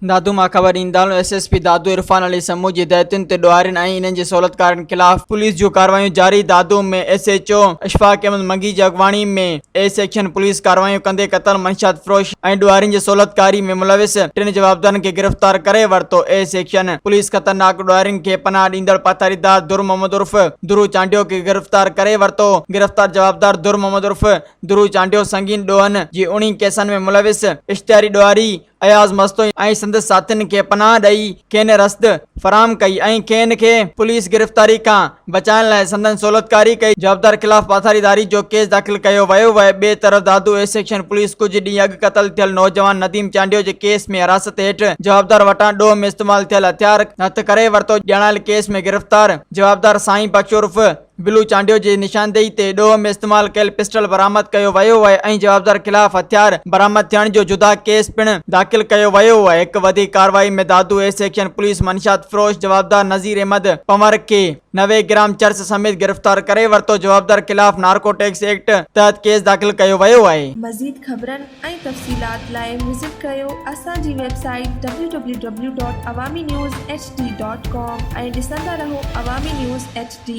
दादू मां ख़बर ईंदाल SSP दादू इरफान अली समूह जी हिदायतुनि ते ॾुआरियुनि ऐं इन्हनि जे सहूलियतकारनि ख़िलाफ़ पुलिस जूं कार्रवाइयूं जारी। दादू में SHO अशफाक अहमद मंगी जी अॻवाणी में A सेक्शन पुलिस कार्रवाइयूं कंदे क़तल मंशात फ़रोश ऐं ॾुआरियुनि जी सहूलियतकारी में मुलविस 3 जवाबदारनि खे गिरफ़्तार करे वरितो। A सेक्शन पुलिस ख़तरनाक ॾुआरियुनि खे पनाह ॾींदड़ पाथारीदार दुर मोहम्मद उर्फ दुरू चांडियो खे गिरफ़्तार करे वरितो। गिरफ़्तार जवाबदार दुर मोहम्मद उर्फ दुरू चांडियो संगीन ॾोहनि जी 19 केसनि में मुलविस इश्तिहारी ॾुआरी अयाज़ मस्तोई ऐं संदसि साथियुनि खे पनाह ॾेई खेनि रसद फराहम कई ऐं खेनि खे पुलिस गिरफ़्तारी खां बचाइण लाइ संदनि सहूलियतकारी कई। जवाबदार ख़िलाफ़ पाथारीदारी जो केस दाख़िल कयो वियो आहे। ॿिए तरफ़ दादू A सेक्शन पुलिस कुझु ॾींहं अॻु क़तल थियल नौजवान नदीम चांडियो जे केस में हिरासत हेठि जवाबदार वटां ॾोह में इस्तेमाल थियल हथियार हथ करे वरितो। ॼाणायल केस में गिरफ़्तार जवाबदार साईं बख्श उर्फ बिलू चांडियो जी निशानदेही ते ॾोह में इस्तेमाल कयल पिस्टल बरामद कयो वियो आहे ऐं जवाबदार ख़िलाफ़ हथियार बरामद थियण जो जुदा केस पिणु दाख़िल कयो वियो आहे। हिकु वधीक कार्रवाई में दादू A सेक्शन पुलिस मंशात फ़रोश जवाबदार नज़ीर अहमद पंवर खे 90 ग्राम चर्स समेत गिरफ़्तार करे वरितो। जवाबदार ख़िलाफ़ नार्कोटिक्स एक्ट तहत केस दाख़िल कयो वियो आहे। मज़ीद ख़बरनि ऐं तफ़सीलात लाइ विज़िट कयो असांजी वेबसाइट www.awamiNewsHD.com ऐं ॾिसंदा रहो अवामी न्यूज़ HD।